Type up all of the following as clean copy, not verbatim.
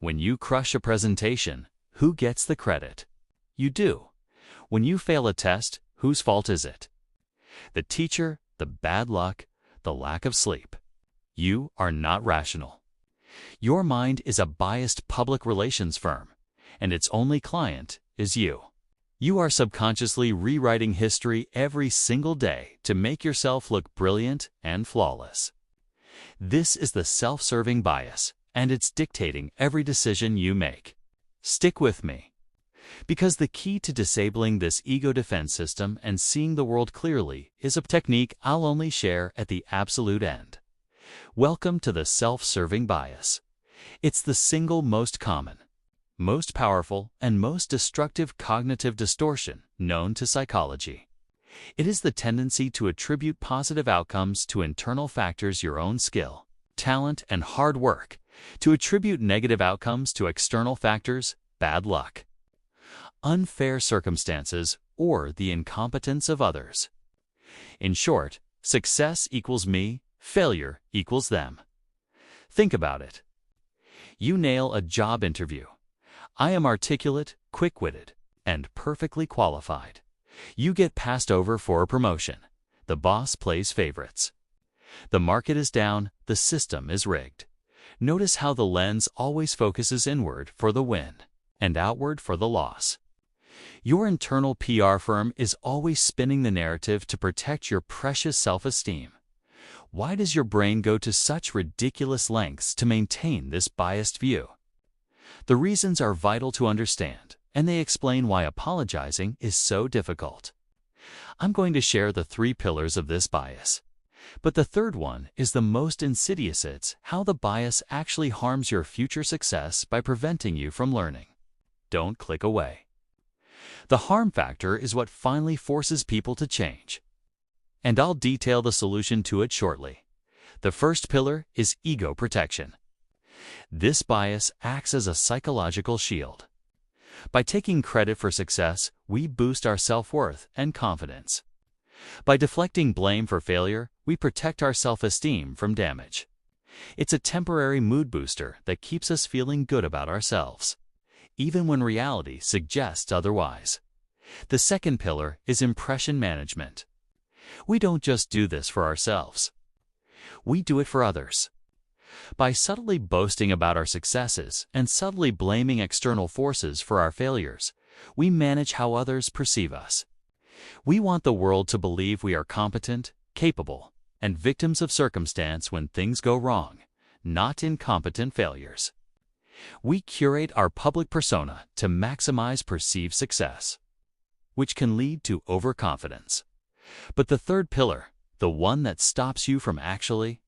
When you crush a presentation, who gets the credit? You do. When you fail a test, whose fault is it? The teacher, the bad luck, the lack of sleep. You are not rational. Your mind is a biased public relations firm, and its only client is you. You are subconsciously rewriting history every single day to make yourself look brilliant and flawless. This is the self-serving bias, and it's dictating every decision you make. Stick with me, because the key to disabling this ego defense system and seeing the world clearly is a technique I'll only share at the absolute end. Welcome to the self-serving bias. It's the single most common, most powerful, and most destructive cognitive distortion known to psychology. It is the tendency to attribute positive outcomes to internal factors, your own skill, talent, and hard work, to attribute negative outcomes to external factors, bad luck, unfair circumstances, or the incompetence of others. In short, success equals me, failure equals them. Think about it. You nail a job interview. I am articulate, quick-witted, and perfectly qualified. You get passed over for a promotion. The boss plays favorites. The market is down, the system is rigged. Notice how the lens always focuses inward for the win and outward for the loss. Your internal PR firm is always spinning the narrative to protect your precious self-esteem. Why does your brain go to such ridiculous lengths to maintain this biased view? The reasons are vital to understand, and they explain why apologizing is so difficult. I'm going to share the 3 pillars of this bias. But the third one is the most insidious. It's how the bias actually harms your future success by preventing you from learning. Don't click away. The harm factor is what finally forces people to change. And I'll detail the solution to it shortly. The first pillar is ego protection. This bias acts as a psychological shield. By taking credit for success, we boost our self-worth and confidence. By deflecting blame for failure, we protect our self-esteem from damage. It's a temporary mood booster that keeps us feeling good about ourselves, even when reality suggests otherwise. The second pillar is impression management. We don't just do this for ourselves. We do it for others. By subtly boasting about our successes and subtly blaming external forces for our failures, we manage how others perceive us. We want the world to believe we are competent, capable, and victims of circumstance when things go wrong, not incompetent failures. We curate our public persona to maximize perceived success, which can lead to overconfidence. But the third pillar, the one that stops you from actually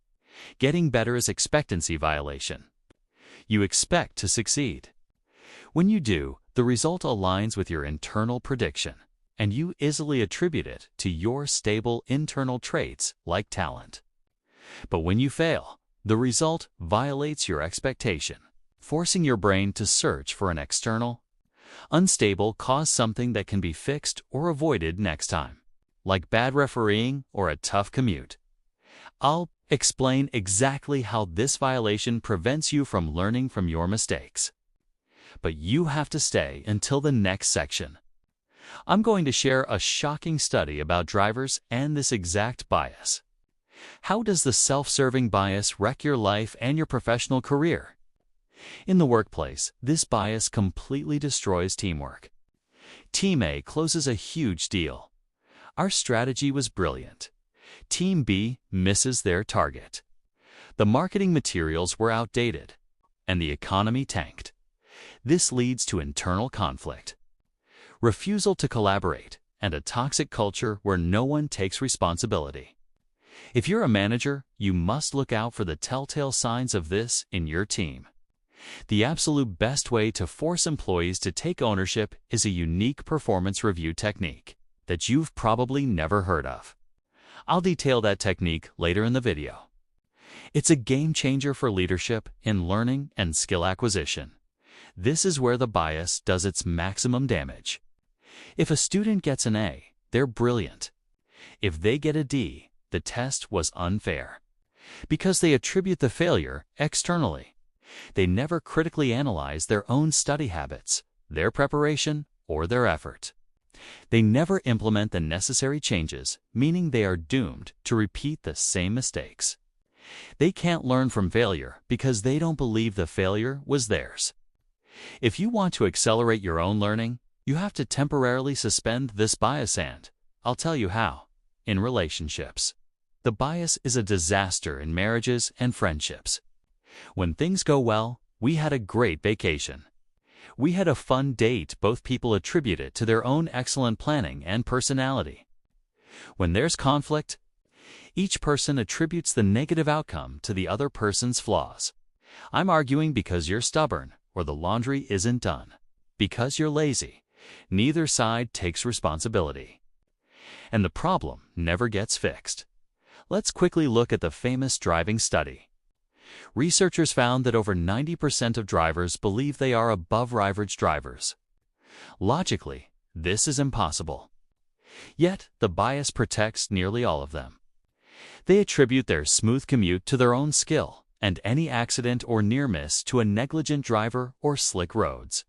getting better, is expectancy violation. You expect to succeed. When you do, the result aligns with your internal prediction, and you easily attribute it to your stable internal traits like talent. But when you fail, the result violates your expectation, forcing your brain to search for an external, unstable cause, something that can be fixed or avoided next time, like bad refereeing or a tough commute. I'll explain exactly how this violation prevents you from learning from your mistakes. But you have to stay until the next section. I'm going to share a shocking study about drivers and this exact bias. How does the self-serving bias wreck your life and your professional career? In the workplace, this bias completely destroys teamwork. Team A closes a huge deal. Our strategy was brilliant. Team B misses their target. The marketing materials were outdated, and the economy tanked. This leads to internal conflict, refusal to collaborate, and a toxic culture where no one takes responsibility. If you're a manager, you must look out for the telltale signs of this in your team. The absolute best way to force employees to take ownership is a unique performance review technique that you've probably never heard of. I'll detail that technique later in the video. It's a game changer for leadership in learning and skill acquisition. This is where the bias does its maximum damage. If a student gets an A, they're brilliant. If they get a D, the test was unfair, because they attribute the failure externally. They never critically analyze their own study habits, their preparation, or their effort. They never implement the necessary changes, meaning they are doomed to repeat the same mistakes. They can't learn from failure because they don't believe the failure was theirs. If you want to accelerate your own learning, you have to temporarily suspend this bias, and I'll tell you how. In relationships. The bias is a disaster in marriages and friendships. When things go well, we had a great vacation. We had a fun date. Both people attribute it to their own excellent planning and personality. When there's conflict, each person attributes the negative outcome to the other person's flaws. I'm arguing because you're stubborn, or the laundry isn't done. Because you're lazy. Neither side takes responsibility. And the problem never gets fixed. Let's quickly look at the famous driving study. Researchers found that over 90% of drivers believe they are above-average drivers. Logically, this is impossible. Yet, the bias protects nearly all of them. They attribute their smooth commute to their own skill, and any accident or near miss to a negligent driver or slick roads.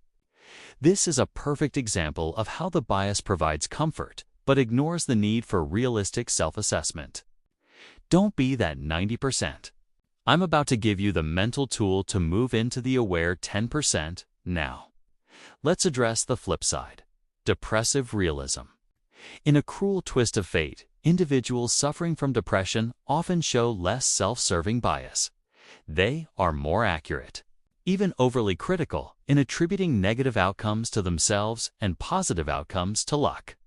This is a perfect example of how the bias provides comfort, but ignores the need for realistic self-assessment. Don't be that 90%. I'm about to give you the mental tool to move into the aware 10% now. Let's address the flip side. Depressive realism. In a cruel twist of fate, individuals suffering from depression often show less self-serving bias. They are more accurate, even overly critical, in attributing negative outcomes to themselves and positive outcomes to luck.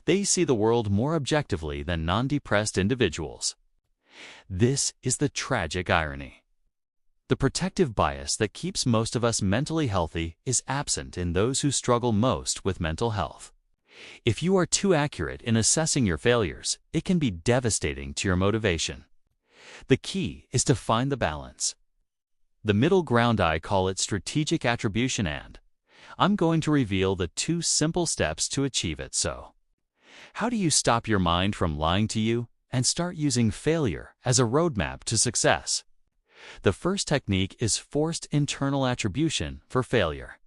They see the world more objectively than non-depressed individuals. This is the tragic irony. The protective bias that keeps most of us mentally healthy is absent in those who struggle most with mental health. If you are too accurate in assessing your failures, it can be devastating to your motivation. The key is to find the balance. The middle ground, I call it strategic attribution, and I'm going to reveal the 2 simple steps to achieve it. So, how do you stop your mind from lying to you and start using failure as a roadmap to success? The first technique is forced internal attribution for failure.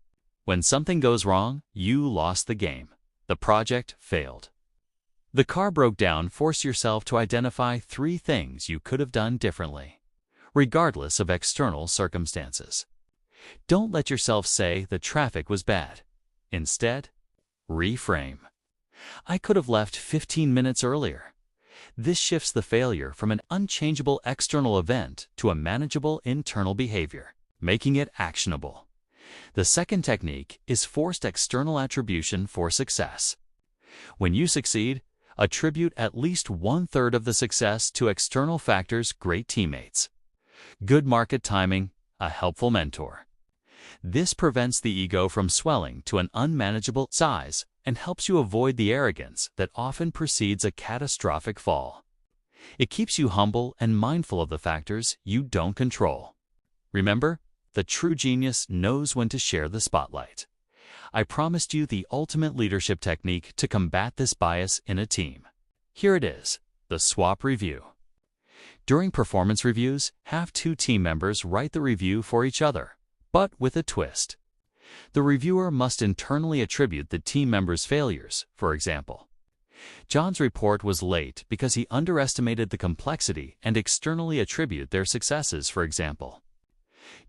When something goes wrong, you lost the game. The project failed. The car broke down. Force yourself to identify 3 things you could have done differently, regardless of external circumstances. Don't let yourself say the traffic was bad. Instead, reframe. I could have left 15 minutes earlier. This shifts the failure from an unchangeable external event to a manageable internal behavior, making it actionable. The second technique is forced external attribution for success. When you succeed, attribute at least 1/3 of the success to external factors: great teammates, good market timing, a helpful mentor. This prevents the ego from swelling to an unmanageable size and helps you avoid the arrogance that often precedes a catastrophic fall. It keeps you humble and mindful of the factors you don't control. Remember, the true genius knows when to share the spotlight. I promised you the ultimate leadership technique to combat this bias in a team. Here it is, the swap review. During performance reviews, have 2 team members write the review for each other, but with a twist. The reviewer must internally attribute the team member's failures. For example, John's report was late because he underestimated the complexity, and externally attribute their successes. For example,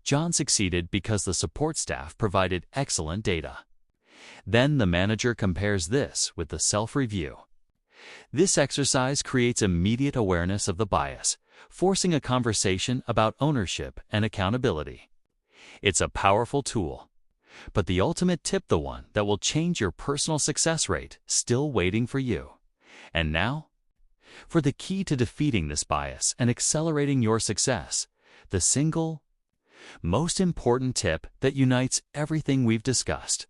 John succeeded because the support staff provided excellent data. Then the manager compares this with the self-review. This exercise creates immediate awareness of the bias, forcing a conversation about ownership and accountability. It's a powerful tool. But the ultimate tip, the one that will change your personal success rate, still waiting for you. And now, for the key to defeating this bias and accelerating your success, the single most important tip that unites everything we've discussed.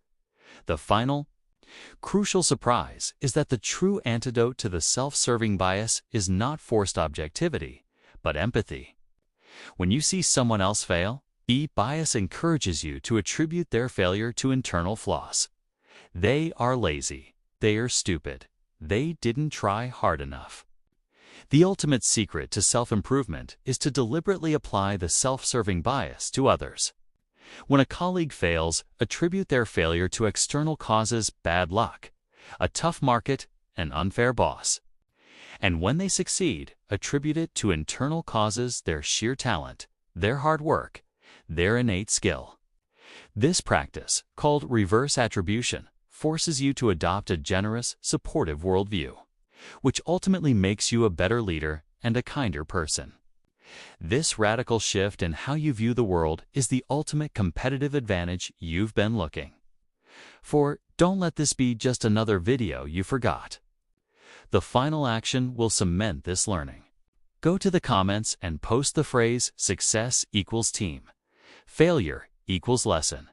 The final, crucial surprise is that the true antidote to the self-serving bias is not forced objectivity, but empathy. When you see someone else fail, the bias encourages you to attribute their failure to internal flaws. They are lazy. They are stupid. They didn't try hard enough. The ultimate secret to self-improvement is to deliberately apply the self-serving bias to others. When a colleague fails, attribute their failure to external causes, bad luck, a tough market, an unfair boss. And when they succeed, attribute it to internal causes, their sheer talent, their hard work, their innate skill. This practice, called reverse attribution, forces you to adopt a generous, supportive worldview, which ultimately makes you a better leader and a kinder person. This radical shift in how you view the world is the ultimate competitive advantage you've been looking for. Don't let this be just another video you forgot. The final action will cement this learning. Go to the comments and post the phrase "success equals team, failure equals lesson."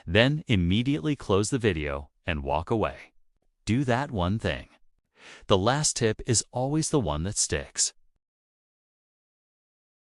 Then immediately close the video and walk away. Do that one thing. The last tip is always the one that sticks.